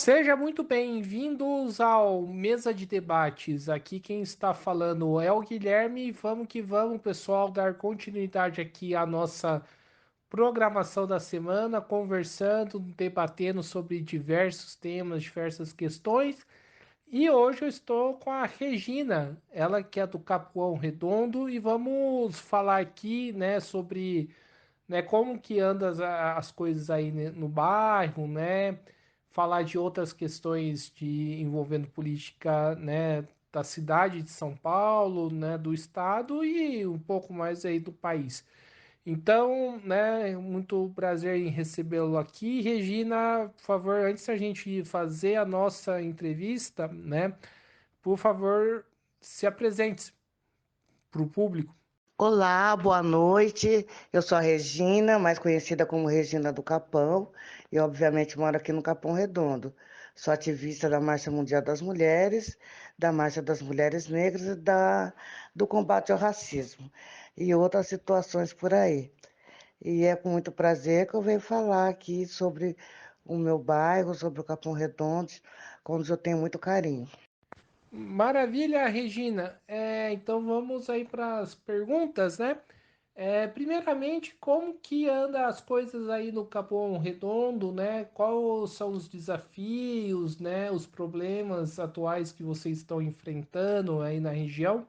Seja muito bem-vindos ao Mesa de Debates. Aqui quem está falando é o Guilherme. Vamos que vamos, pessoal, dar continuidade aqui à nossa programação da semana, conversando, debatendo sobre diversos temas, diversas questões. E hoje eu estou com a Regina, ela que é do Capão Redondo, e vamos falar aqui, né, sobre, né, como que andam as coisas aí no bairro, né? Falar de outras questões envolvendo política, né, da cidade de São Paulo, né, do estado e um pouco mais aí do país. Então, né, muito prazer em recebê-lo aqui. Regina, por favor, antes da gente fazer a nossa entrevista, né, por favor, se apresente para o público. Olá, boa noite. Eu sou a Regina, mais conhecida como Regina do Capão, e obviamente moro aqui no Capão Redondo. Sou ativista da Marcha Mundial das Mulheres, da Marcha das Mulheres Negras e do combate ao racismo e outras situações por aí. E é com muito prazer que eu venho falar aqui sobre o meu bairro, sobre o Capão Redondo, onde eu tenho muito carinho. Maravilha, Regina. Então vamos aí para as perguntas, né? Primeiramente, como que anda as coisas aí no Capão Redondo, né? Quais são os desafios, né? Os problemas atuais que vocês estão enfrentando aí na região?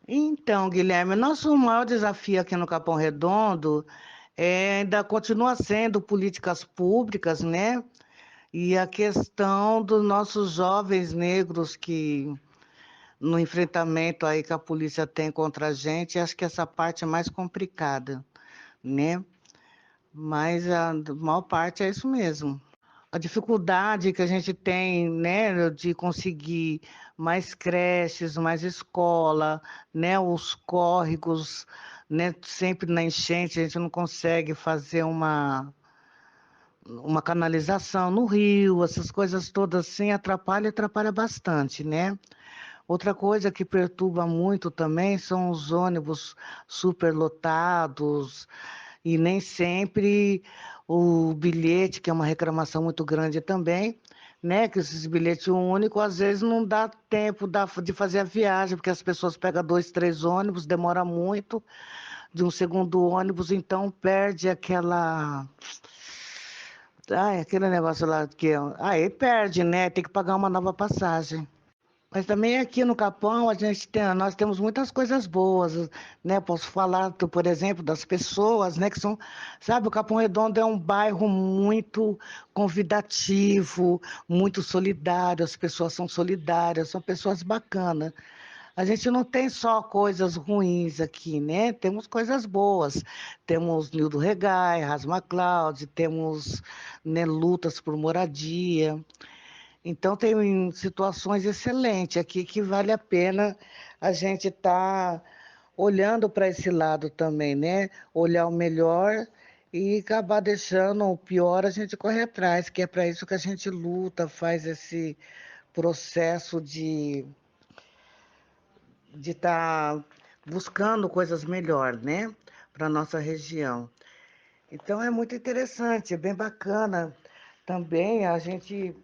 Então, Guilherme, nosso maior desafio aqui no Capão Redondo ainda continua sendo políticas públicas, né? E a questão dos nossos jovens negros que no enfrentamento aí que a polícia tem contra a gente, acho que essa parte é mais complicada, né? Mas a maior parte é isso mesmo. A dificuldade que a gente tem, né, de conseguir mais creches, mais escola, né, os córregos, né, sempre na enchente a gente não consegue fazer uma canalização no rio, essas coisas todas assim atrapalha bastante, né? Outra coisa que perturba muito também são os ônibus superlotados e nem sempre o bilhete, que é uma reclamação muito grande também, né? Que esses bilhetes únicos às vezes não dá tempo de fazer a viagem, porque as pessoas pegam dois, três ônibus, demora muito, de um segundo ônibus, então perde aquele negócio lá que aí perde, né? Tem que pagar uma nova passagem. Mas também aqui no Capão nós temos muitas coisas boas, né? Posso falar, por exemplo, das pessoas, né? Sabe, o Capão Redondo é um bairro muito convidativo, muito solidário, as pessoas são solidárias, são pessoas bacanas. A gente não tem só coisas ruins aqui, né? Temos coisas boas. Temos Nildo Regai, Ras MacLeod, temos, né, lutas por moradia. Então, tem situações excelentes aqui que vale a pena a gente estar olhando para esse lado também, né? Olhar o melhor e acabar deixando o pior a gente correr atrás, que é para isso que a gente luta, faz esse processo de estar buscando coisas melhores, né? Para nossa região. Então é muito interessante, é bem bacana também a gente,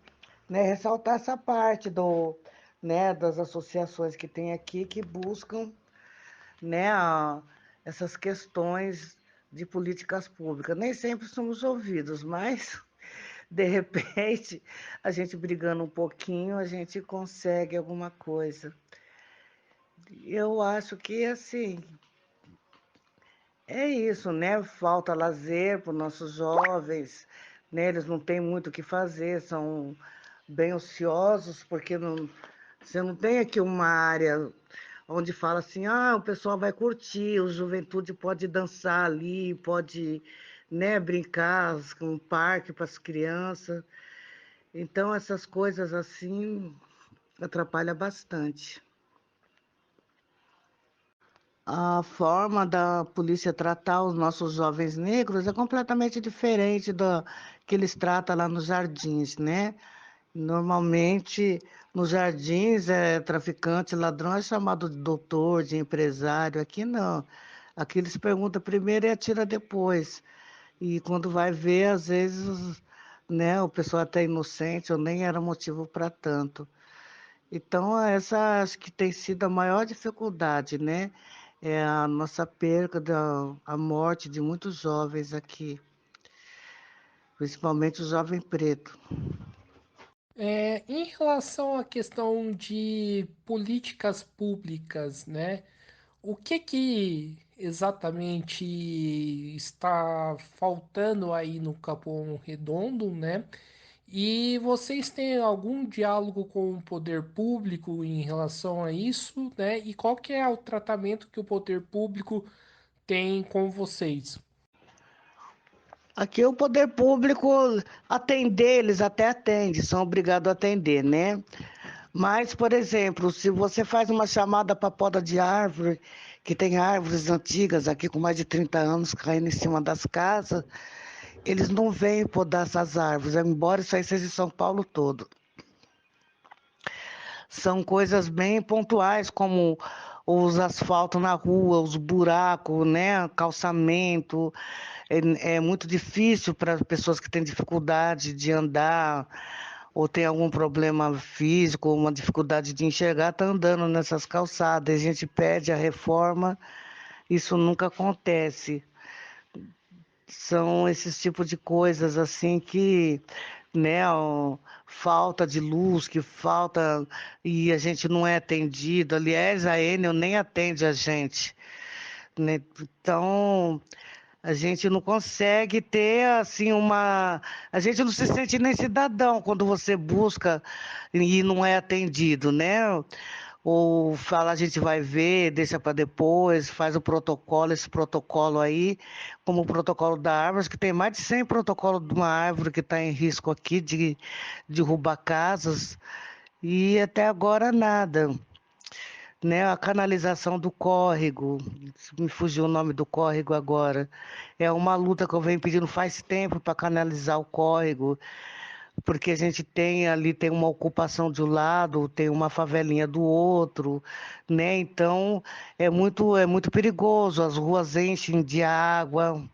né, ressaltar essa parte né, das associações que tem aqui que buscam, né, essas questões de políticas públicas. Nem sempre somos ouvidos, mas de repente a gente brigando um pouquinho a gente consegue alguma coisa. Eu acho que assim é isso, né? Falta lazer para os nossos jovens, né? Eles não têm muito o que fazer, são bem ociosos, porque você não tem aqui uma área onde fala assim, o pessoal vai curtir, o juventude pode dançar ali, pode, né, brincar com um parque para as crianças. Então, essas coisas assim atrapalham bastante. A forma da polícia tratar os nossos jovens negros é completamente diferente da que eles tratam lá nos jardins, né? Normalmente, nos jardins, traficante, ladrão é chamado de doutor, de empresário. Aqui não. Aqui eles perguntam primeiro e atira depois. E quando vai ver, às vezes né? O pessoal até inocente, ou nem era motivo para tanto. Então, essa acho que tem sido a maior dificuldade, né? É a nossa perda, a morte de muitos jovens aqui, principalmente o jovem preto. Em relação à questão de políticas públicas, né? O que que exatamente está faltando aí no Capão Redondo, né? E vocês têm algum diálogo com o poder público em relação a isso, né? E qual que é o tratamento que o poder público tem com vocês? Aqui o poder público atender, eles até atendem, são obrigados a atender, né? Mas, por exemplo, se você faz uma chamada para poda de árvore, que tem árvores antigas aqui com mais de 30 anos caindo em cima das casas, eles não vêm podar essas árvores, embora isso aí seja em São Paulo todo. São coisas bem pontuais, como os asfaltos na rua, os buracos, né? Calçamento. É muito difícil para pessoas que têm dificuldade de andar ou tem algum problema físico, uma dificuldade de enxergar, tá andando nessas calçadas. A gente pede a reforma, isso nunca acontece. São esses tipos de coisas assim que, né, falta de luz, que falta e a gente não é atendido. Aliás, a Enel nem atende a gente, né? Então, a gente não consegue ter assim uma. A gente não se sente nem cidadão quando você busca e não é atendido, né? Ou fala, a gente vai ver, deixa para depois, faz o protocolo, esse protocolo aí, como o protocolo da árvore, que tem mais de 100 protocolos de uma árvore que está em risco aqui de derrubar casas, e até agora nada, né? A canalização do córrego, me fugiu o nome do córrego agora. É uma luta que eu venho pedindo faz tempo para canalizar o córrego, porque a gente tem ali tem uma ocupação de um lado, tem uma favelinha do outro, né? Então é muito perigoso. As ruas enchem de água,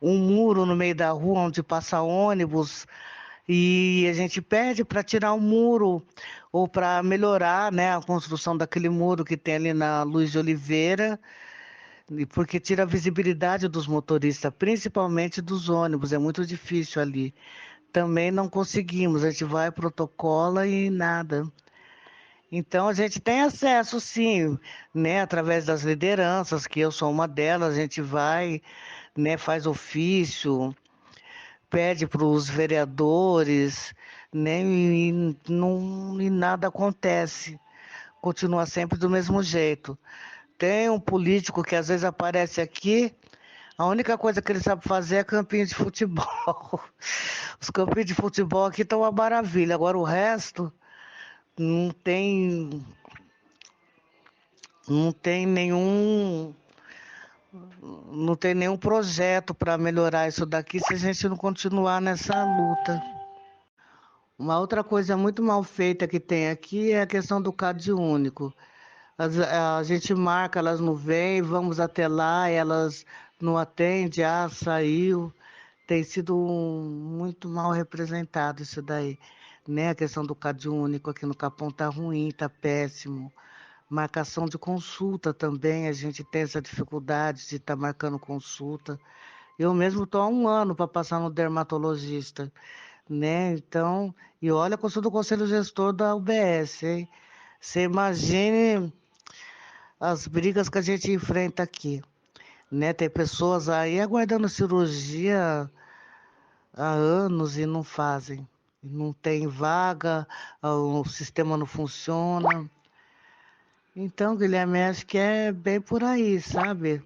um muro no meio da rua onde passa ônibus e a gente pede para tirar o muro ou para melhorar, né, a construção daquele muro que tem ali na Luiz de Oliveira, porque tira a visibilidade dos motoristas, principalmente dos ônibus, é muito difícil ali. Também não conseguimos, a gente vai, protocola e nada. Então a gente tem acesso sim, né, através das lideranças, que eu sou uma delas, a gente vai, né, faz ofício, pede para os vereadores, né, e nada acontece. Continua sempre do mesmo jeito. Tem um político que às vezes aparece aqui, a única coisa que ele sabe fazer é campinho de futebol. Os campinhos de futebol aqui estão uma maravilha. Agora o resto não tem, não tem nenhum, não tem nenhum projeto para melhorar isso daqui se a gente não continuar nessa luta. Uma outra coisa muito mal feita que tem aqui é a questão do CAD único. A gente marca, elas não vêm, vamos até lá, elas não atendem, saiu. Tem sido muito mal representado isso daí, né? A questão do CAD único aqui no Capão tá ruim, tá péssimo. Marcação de consulta também, a gente tem essa dificuldade de estar marcando consulta. Eu mesmo estou há um ano para passar no dermatologista, né? Então, e olha que eu sou do conselho gestor da UBS, hein? Você imagine as brigas que a gente enfrenta aqui, né? Tem pessoas aí aguardando cirurgia há anos e não fazem. Não tem vaga, o sistema não funciona. Então, Guilherme, acho que é bem por aí, sabe?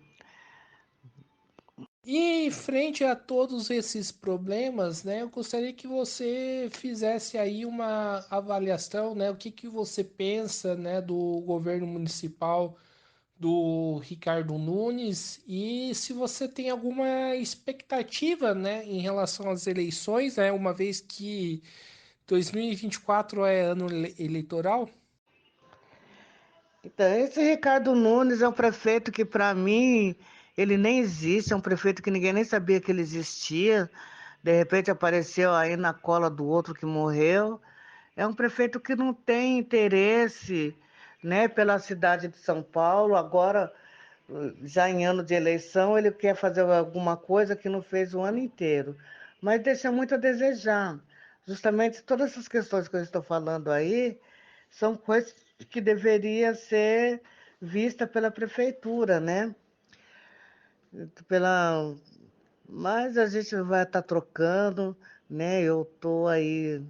E frente a todos esses problemas, né, eu gostaria que você fizesse aí uma avaliação, né, o que que você pensa, né, do governo municipal do Ricardo Nunes e se você tem alguma expectativa, né, em relação às eleições, né, uma vez que 2024 é ano eleitoral. Então, esse Ricardo Nunes é um prefeito que, para mim, ele nem existe, é um prefeito que ninguém nem sabia que ele existia, de repente apareceu aí na cola do outro que morreu. É um prefeito que não tem interesse, né, pela cidade de São Paulo. Agora, já em ano de eleição, ele quer fazer alguma coisa que não fez o ano inteiro. Mas deixa muito a desejar. Justamente todas essas questões que eu estou falando aí são coisas que deveriam ser vistas pela prefeitura, né? Pela... Mas a gente vai estar trocando, né? Eu estou aí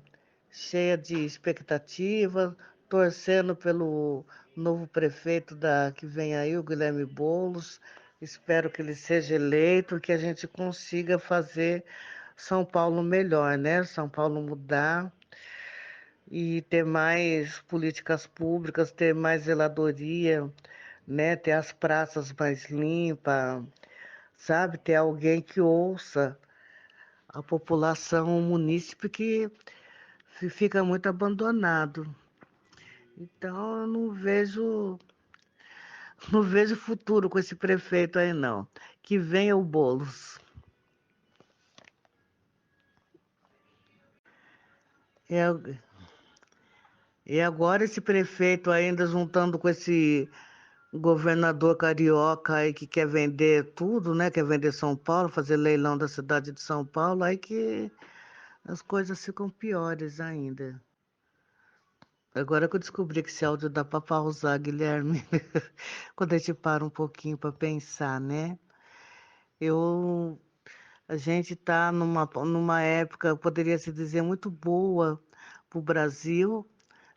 cheia de expectativa, torcendo pelo novo prefeito que vem aí, o Guilherme Boulos. Espero que ele seja eleito, que a gente consiga fazer São Paulo melhor, né? São Paulo mudar e ter mais políticas públicas, ter mais zeladoria, né? Ter as praças mais limpas, sabe? Ter alguém que ouça a população, o munícipe que fica muito abandonado. Então, eu não vejo futuro com esse prefeito aí, não. Que venha o Boulos. E, e agora esse prefeito ainda juntando com esse governador carioca aí que quer vender tudo, né? Quer vender São Paulo, fazer leilão da cidade de São Paulo, aí que as coisas ficam piores ainda. Agora que eu descobri que esse áudio dá para pausar, Guilherme, quando a gente para um pouquinho para pensar, né? Eu A gente está numa época, poderia se dizer, muito boa para o Brasil,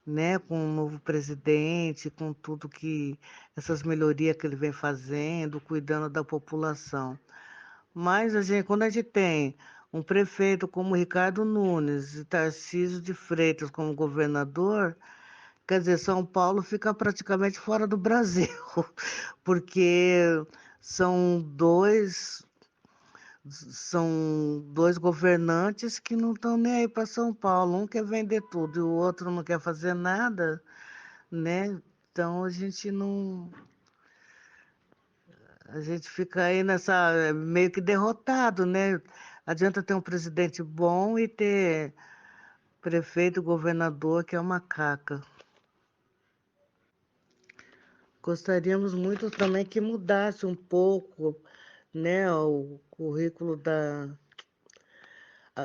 né? Com um novo presidente, com tudo que essas melhorias que ele vem fazendo, cuidando da população. Mas quando a gente tem um prefeito como Ricardo Nunes e Tarcísio de Freitas como governador, quer dizer, São Paulo fica praticamente fora do Brasil, porque são dois são dois governantes que não estão nem aí para São Paulo. Um quer vender tudo e o outro não quer fazer nada, né? Então a gente fica aí nessa meio que derrotado, né? Adianta ter um presidente bom e ter prefeito, governador que é uma caca. Gostaríamos muito também que mudasse um pouco, né, o currículo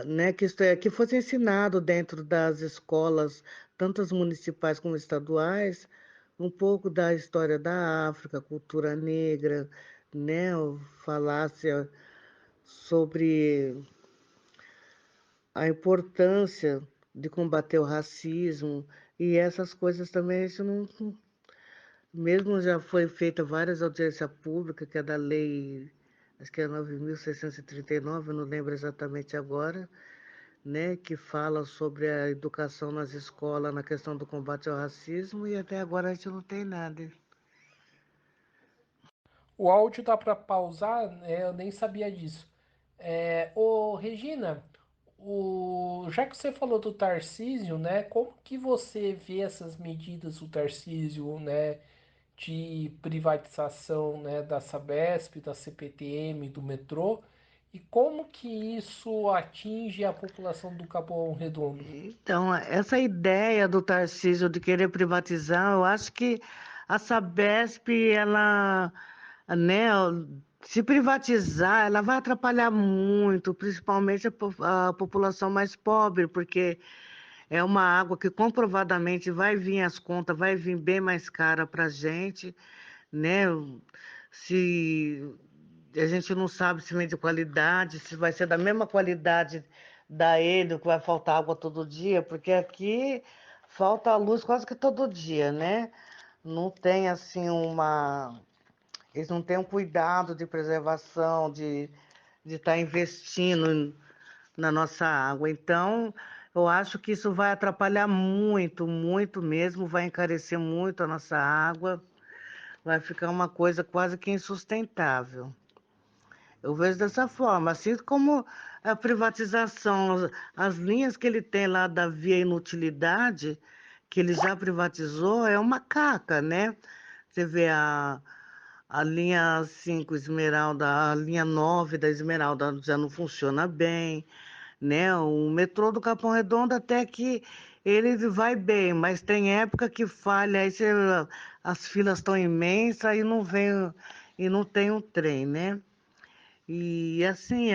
né, que fosse ensinado dentro das escolas, tanto as municipais como estaduais, um pouco da história da África, cultura negra, né, falasse sobre a importância de combater o racismo e essas coisas também, isso não, mesmo já foi feita várias audiências públicas, que é da lei, acho que é 9.639, eu não lembro exatamente agora, né, que fala sobre a educação nas escolas, na questão do combate ao racismo, e até agora a gente não tem nada. O áudio dá para pausar? Eu nem sabia disso. Ô, Regina, já que você falou do Tarcísio, né? Como que você vê essas medidas do Tarcísio, né? De privatização, né, da Sabesp, da CPTM, do metrô? E como que isso atinge a população do Capão Redondo? Então, essa ideia do Tarcísio de querer privatizar, eu acho que a Sabesp, ela, né, se privatizar, ela vai atrapalhar muito, principalmente a população mais pobre, porque é uma água que comprovadamente vai vir as contas, vai vir bem mais cara para a gente, né? Se a gente não sabe se vem de qualidade, se vai ser da mesma qualidade da Edo, que vai faltar água todo dia, porque aqui falta luz quase que todo dia, né? Não tem assim eles não têm um cuidado de preservação, de estar investindo na nossa água. Então, eu acho que isso vai atrapalhar muito, muito mesmo, vai encarecer muito a nossa água, vai ficar uma coisa quase que insustentável. Eu vejo dessa forma, assim como a privatização, as linhas que ele tem lá da Via Inutilidade, que ele já privatizou, é uma caca, né? Você vê a linha 5 Esmeralda, a linha 9 da Esmeralda já não funciona bem. né? O metrô do Capão Redondo até que ele vai bem, mas tem época que falha, as filas estão imensas e não vem, e não tem um trem, né? E assim,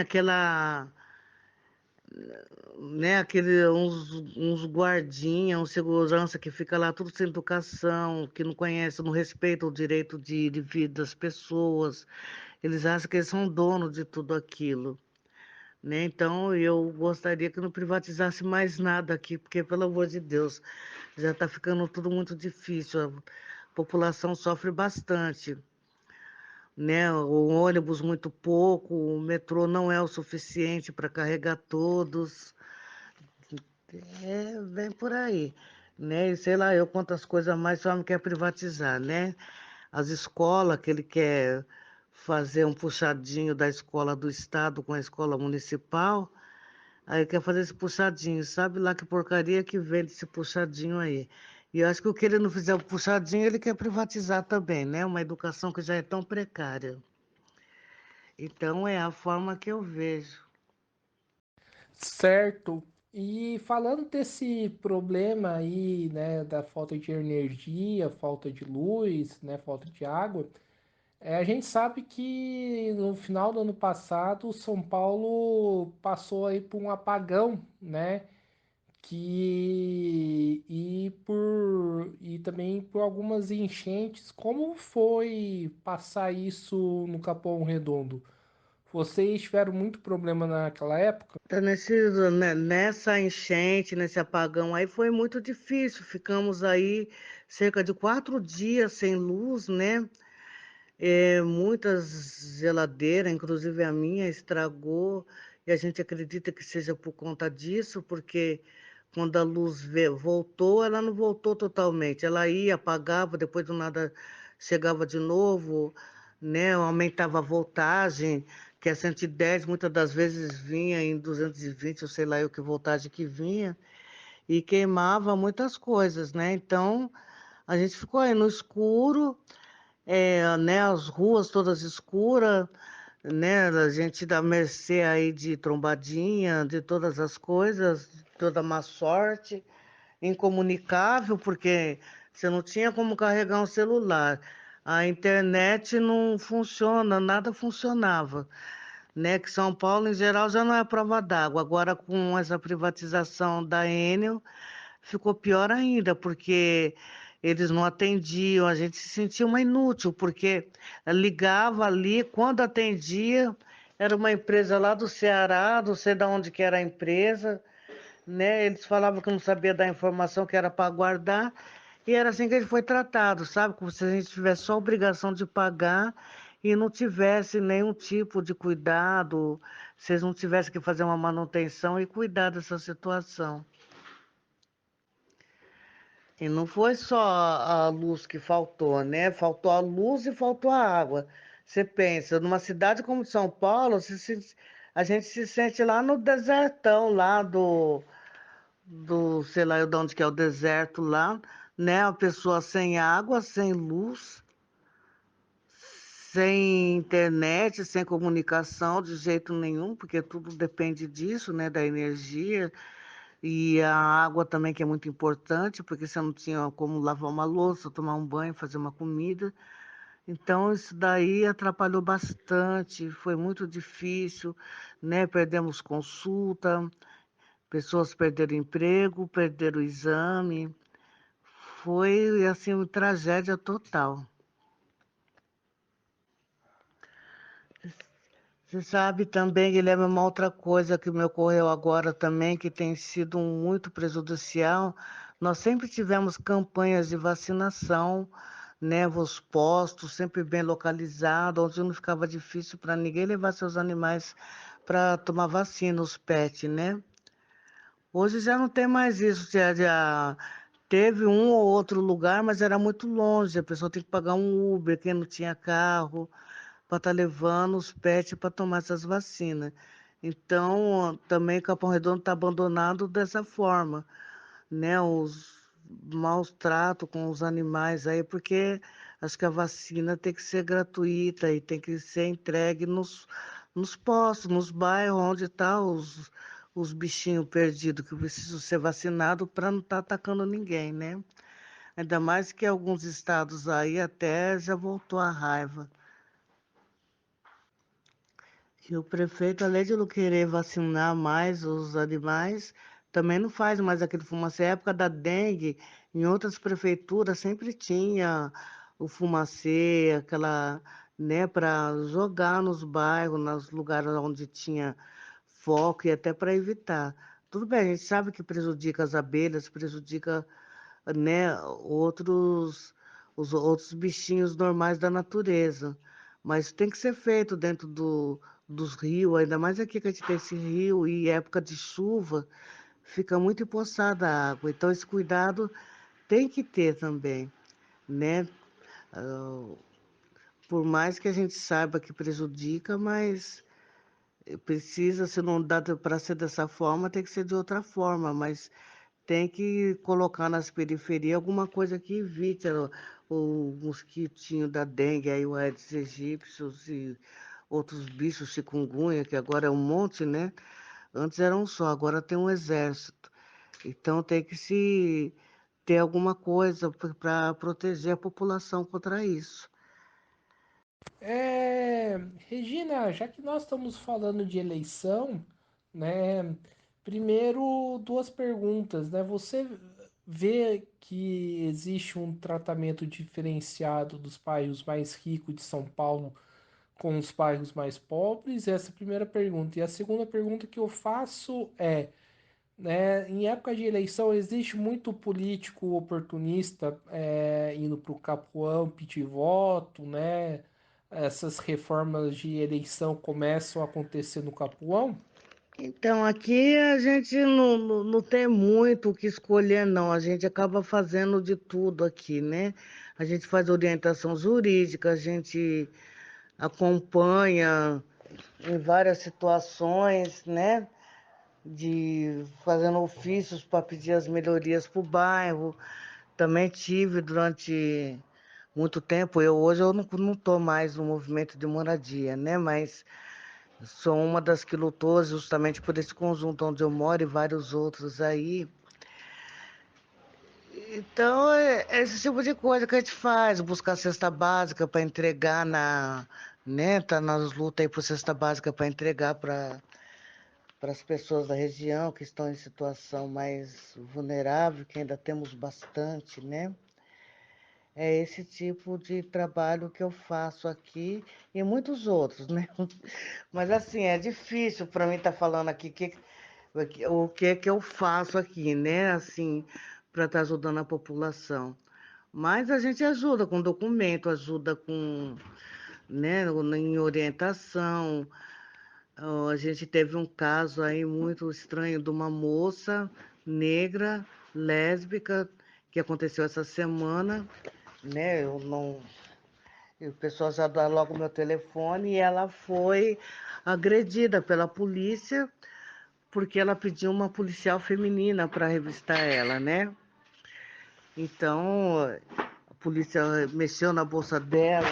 uns guardinha, um segurança que fica lá tudo sem educação, que não conhece, não respeita o direito de vida das pessoas. Eles acham que eles são donos de tudo aquilo, né? Então eu gostaria que não privatizasse mais nada aqui, porque pelo amor de Deus, já está ficando tudo muito difícil. A população sofre bastante, né? O ônibus muito pouco, o metrô não é o suficiente para carregar todos. É, vem por aí, né? E sei lá, eu quantas coisas a mais o homem quer privatizar, né? As escolas que ele quer fazer um puxadinho da escola do estado com a escola municipal, aí quer fazer esse puxadinho, sabe lá que porcaria que vende esse puxadinho aí. E eu acho que o que ele não fizer o puxadinho, ele quer privatizar também, né? Uma educação que já é tão precária. Então é a forma que eu vejo. Certo. E falando desse problema aí, né, da falta de energia, falta de luz, né, falta de água, a gente sabe que no final do ano passado, São Paulo passou aí por um apagão, né, e também por algumas enchentes. Como foi passar isso no Capão Redondo? Vocês tiveram muito problema naquela época? Tá nessa enchente, nesse apagão aí, foi muito difícil. Ficamos aí cerca de 4 dias sem luz, né? Muitas geladeiras, inclusive a minha, estragou. E a gente acredita que seja por conta disso, porque quando a luz voltou, ela não voltou totalmente. Ela ia, apagava, depois do nada chegava de novo, né? Aumentava a voltagem, que é 110, muitas das vezes vinha em 220, eu sei lá o que voltagem que vinha, e queimava muitas coisas, né? Então, a gente ficou aí no escuro, né? As ruas todas escuras, né? A gente dá mercê aí de trombadinha, de todas as coisas, toda má sorte, incomunicável, porque você não tinha como carregar um celular. A internet não funciona, nada funcionava, né? Que São Paulo, em geral, já não é prova d'água. Agora, com essa privatização da Enel, ficou pior ainda, porque eles não atendiam, a gente se sentia uma inútil, porque ligava ali, quando atendia, era uma empresa lá do Ceará, não sei de onde que era a empresa, né? Eles falavam que não sabia da informação que era para guardar, e era assim que ele foi tratado, sabe? Como se a gente tivesse só a obrigação de pagar e não tivesse nenhum tipo de cuidado, se eles não tivessem que fazer uma manutenção e cuidar dessa situação. E não foi só a luz que faltou, né? Faltou a luz e faltou a água. Você pensa, numa cidade como São Paulo, a gente se sente lá no desertão, lá sei lá de onde que é o deserto lá, né? A pessoa sem água, sem luz, sem internet, sem comunicação de jeito nenhum, porque tudo depende disso, né? Da energia. E a água também, que é muito importante, porque você não tinha como lavar uma louça, tomar um banho, fazer uma comida. Então, isso daí atrapalhou bastante, foi muito difícil, né? Perdemos consulta, pessoas perderam emprego, perderam o exame. Foi, assim, uma tragédia total. Você sabe também, Guilherme, uma outra coisa que me ocorreu agora também, que tem sido muito prejudicial. Nós sempre tivemos campanhas de vacinação, né? Os postos sempre bem localizados, onde não ficava difícil para ninguém levar seus animais para tomar vacina, os pets, né? Hoje já não tem mais isso. Já teve um ou outro lugar, mas era muito longe. A pessoa tem que pagar um Uber, quem não tinha carro para estar levando os pets para tomar essas vacinas. Então, também Capão Redondo está abandonado dessa forma, né? Os maus tratos com os animais aí, porque acho que a vacina tem que ser gratuita e tem que ser entregue nos postos, nos bairros onde estão os bichinhos perdidos que precisam ser vacinados para não estar atacando ninguém, né? Ainda mais que alguns estados aí até já voltou a raiva. E o prefeito, além de não querer vacinar mais os animais, também não faz mais aquele fumacê. Na época da dengue, em outras prefeituras sempre tinha o fumacê, aquela, né, para jogar nos bairros, nos lugares onde tinha foco e até para evitar. Tudo bem, a gente sabe que prejudica as abelhas, prejudica, né, os outros bichinhos normais da natureza. Mas tem que ser feito dentro dos rios, ainda mais aqui que a gente tem esse rio e época de chuva, fica muito empoçada a água. Então esse cuidado tem que ter também, né? Ah, por mais que a gente saiba que prejudica, mas precisa, se não dá para ser dessa forma, tem que ser de outra forma, mas tem que colocar nas periferias alguma coisa que evite o mosquitinho da dengue, aí o Aedes aegypti e outros bichos, chikungunya, que agora é um monte, né? Antes era um só, agora tem um exército. Então tem que se ter alguma coisa para proteger a população contra isso. Regina, já que nós estamos falando de eleição, né? Primeiro, duas perguntas, né? Você vê que existe um tratamento diferenciado dos bairros mais ricos de São Paulo com os bairros mais pobres? Essa é a primeira pergunta. E a segunda pergunta que eu faço é, né, em época de eleição existe muito político oportunista indo para o Capuão pedir voto, né? Essas reformas de eleição começam a acontecer no Capuão? Então, aqui a gente não tem muito o que escolher, não. A gente acaba fazendo de tudo aqui, né? A gente faz orientação jurídica, a gente acompanha em várias situações, né? De fazendo ofícios para pedir as melhorias para o bairro. Também tive durante muito tempo. Hoje eu não estou mais no movimento de moradia, né? Mas sou uma das que lutou justamente por esse conjunto onde eu moro e vários outros aí. Então, é esse tipo de coisa que a gente faz, buscar cesta básica para entregar né, tá nas lutas aí por cesta básica para entregar para as pessoas da região que estão em situação mais vulnerável, que ainda temos bastante, né? É esse tipo de trabalho que eu faço aqui e muitos outros, né? Mas assim, é difícil para mim estar falando aqui o que eu faço aqui, né? Assim, para estar ajudando a população. Mas a gente ajuda com documento, ajuda com, né, em orientação. Ó, a gente teve um caso aí muito estranho de uma moça negra, lésbica, que aconteceu essa semana, né? Eu não, e o pessoal já dá logo meu telefone e ela foi agredida pela polícia porque ela pediu uma policial feminina para revistar ela, né? Então, a polícia mexeu na bolsa dela,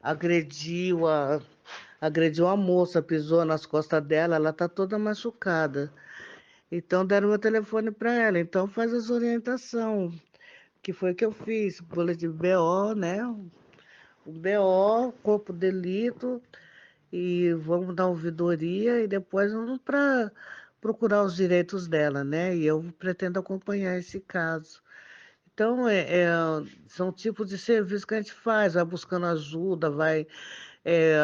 agrediu agrediu a moça, pisou nas costas dela, ela tá toda machucada. Então deram meu telefone para ela. Então faz as orientação, que foi que eu fiz, boletim BO, né? O BO, corpo de delito, e vamos dar ouvidoria e depois vamos para procurar os direitos dela, né? E eu pretendo acompanhar esse caso. Então, são tipos de serviço que a gente faz, vai buscando ajuda, vai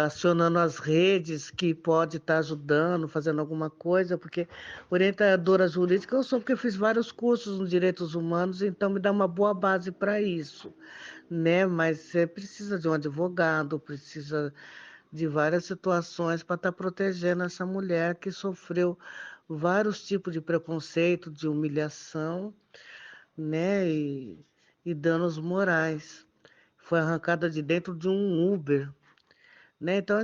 acionando as redes que pode estar ajudando, fazendo alguma coisa, porque orientadora jurídica eu sou, porque eu fiz vários cursos nos direitos humanos, então me dá uma boa base para isso, né? Mas você precisa de um advogado, precisa de várias situações para estar protegendo essa mulher que sofreu vários tipos de preconceito, de humilhação, né? E danos morais. Foi arrancada de dentro de um Uber, né? Então,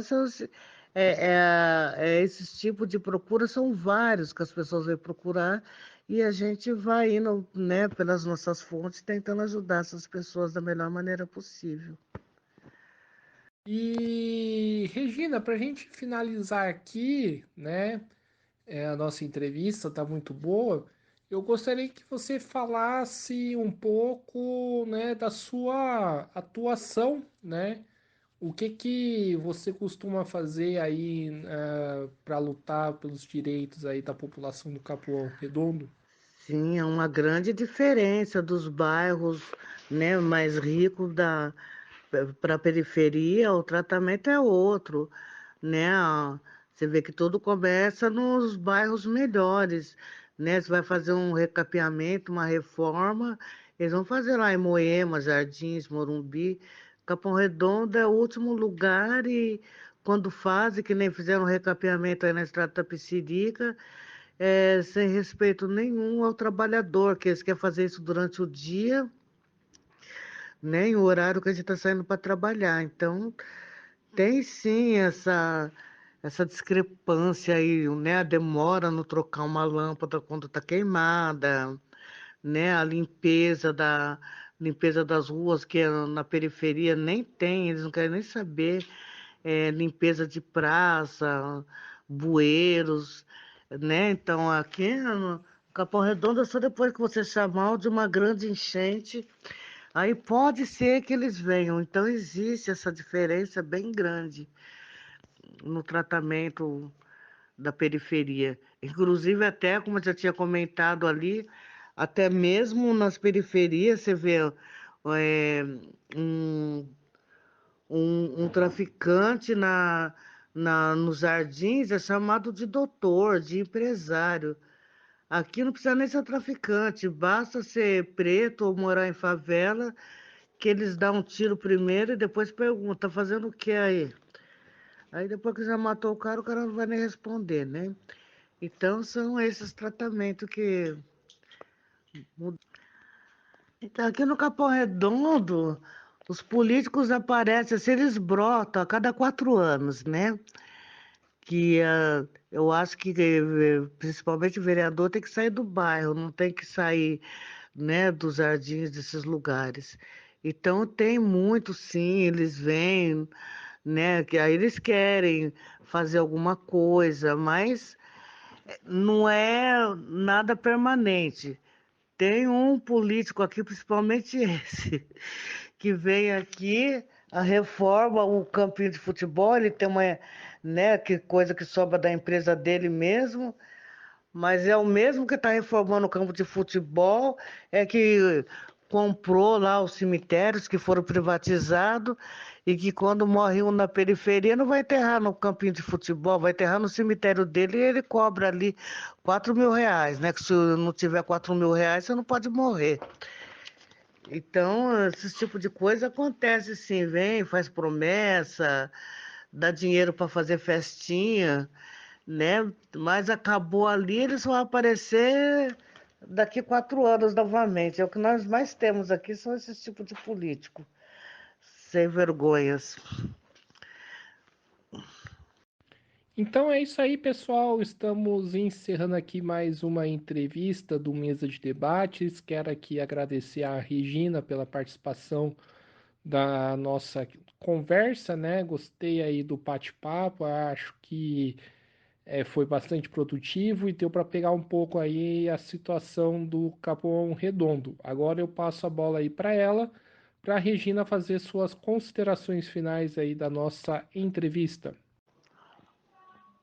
esses tipos de procura são vários que as pessoas vêm procurar e a gente vai indo, né, pelas nossas fontes, tentando ajudar essas pessoas da melhor maneira possível. E Regina, para a gente finalizar aqui, né? A nossa entrevista está muito boa. Eu gostaria que você falasse um pouco, né, da sua atuação, né? O que que você costuma fazer aí para lutar pelos direitos aí da população do Capão Redondo? Sim, é uma grande diferença dos bairros, né, mais ricos para a periferia, o tratamento é outro, né? Você vê que tudo começa nos bairros melhores, né? Você vai fazer um recapeamento, uma reforma, eles vão fazer lá em Moema, Jardins, Morumbi. Capão Redondo é o último lugar e quando fazem, que nem fizeram um recapeamento aí na Estrada Tapicirica, sem respeito nenhum ao trabalhador, que eles querem fazer isso durante o dia, nem o horário que a gente está saindo para trabalhar. Então, tem sim essa discrepância aí, né? A demora no trocar uma lâmpada quando está queimada, né? A limpeza das ruas que na periferia nem tem, eles não querem nem saber. Limpeza de praça, bueiros, né? Então aqui no Capão Redondo é só depois que você chamar de uma grande enchente. Aí pode ser que eles venham. Então existe essa diferença bem grande no tratamento da periferia. Inclusive até, como eu já tinha comentado ali, até mesmo nas periferias você vê é, um, um traficante nos jardins é chamado de doutor, de empresário. Aqui não precisa nem ser traficante, basta ser preto ou morar em favela, que eles dão um tiro primeiro e depois perguntam, tá fazendo o que aí? Aí depois que já matou o cara não vai nem responder, né? Então são esses tratamentos que mudam. Então aqui no Capão Redondo, os políticos aparecem, assim, eles brotam a cada 4 anos, né? Eu acho que principalmente o vereador tem que sair do bairro, não tem que sair, né, dos jardins desses lugares. Então tem muito, sim, eles vêm, né, que aí eles querem fazer alguma coisa, mas não é nada permanente. Tem um político aqui, principalmente esse, que vem aqui, a reforma o campinho de futebol, ele tem uma, né, que coisa que sobra da empresa dele mesmo, mas é o mesmo que está reformando o campo de futebol, é que comprou lá os cemitérios que foram privatizados e que quando morre um na periferia não vai enterrar no campinho de futebol, vai enterrar no cemitério dele e ele cobra ali R$ 4.000, né? Que se não tiver R$ 4.000, você não pode morrer. Então, esse tipo de coisa acontece sim, vem, faz promessa, dá dinheiro para fazer festinha, né? Mas acabou ali, eles vão aparecer daqui 4 anos novamente. É o que nós mais temos aqui, são esses tipos de político, sem vergonhas. Então é isso aí, pessoal. Estamos encerrando aqui mais uma entrevista do Mesa de Debates. Quero aqui agradecer a Regina pela participação da nossa conversa, né? Gostei aí do bate-papo, acho que foi bastante produtivo e deu para pegar um pouco aí a situação do Capão Redondo. Agora eu passo a bola aí para ela, para a Regina fazer suas considerações finais aí da nossa entrevista.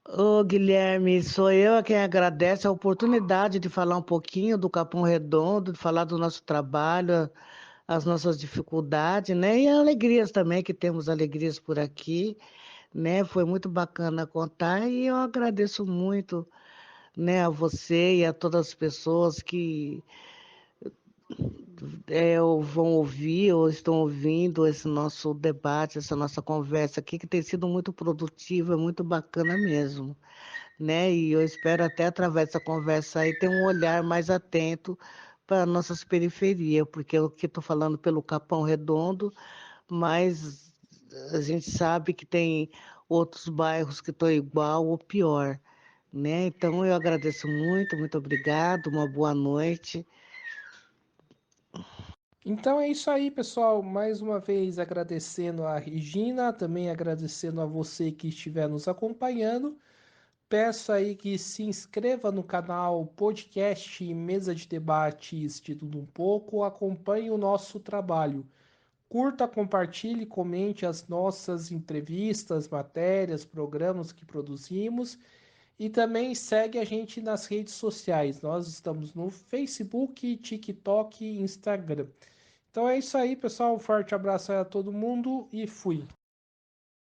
Ô, Guilherme, sou eu quem agradece a oportunidade de falar um pouquinho do Capão Redondo, de falar do nosso trabalho, as nossas dificuldades, né? E alegrias também, que temos alegrias por aqui, né? Foi muito bacana contar e eu agradeço muito, né, a você e a todas as pessoas que vão ouvir ou estão ouvindo esse nosso debate, essa nossa conversa aqui, que tem sido muito produtiva, muito bacana mesmo, né? E eu espero até através dessa conversa aí ter um olhar mais atento para nossas periferias, porque eu que estou falando pelo Capão Redondo, mas a gente sabe que tem outros bairros que estão igual ou pior, né? Então eu agradeço muito, muito obrigado, uma boa noite. Então é isso aí, pessoal. Mais uma vez agradecendo a Regina, também agradecendo a você que estiver nos acompanhando. Peço aí que se inscreva no canal Podcast Mesa de Debates de Tudo Um Pouco, acompanhe o nosso trabalho. Curta, compartilhe, comente as nossas entrevistas, matérias, programas que produzimos e também segue a gente nas redes sociais. Nós estamos no Facebook, TikTok e Instagram. Então é isso aí, pessoal. Um forte abraço aí a todo mundo e fui.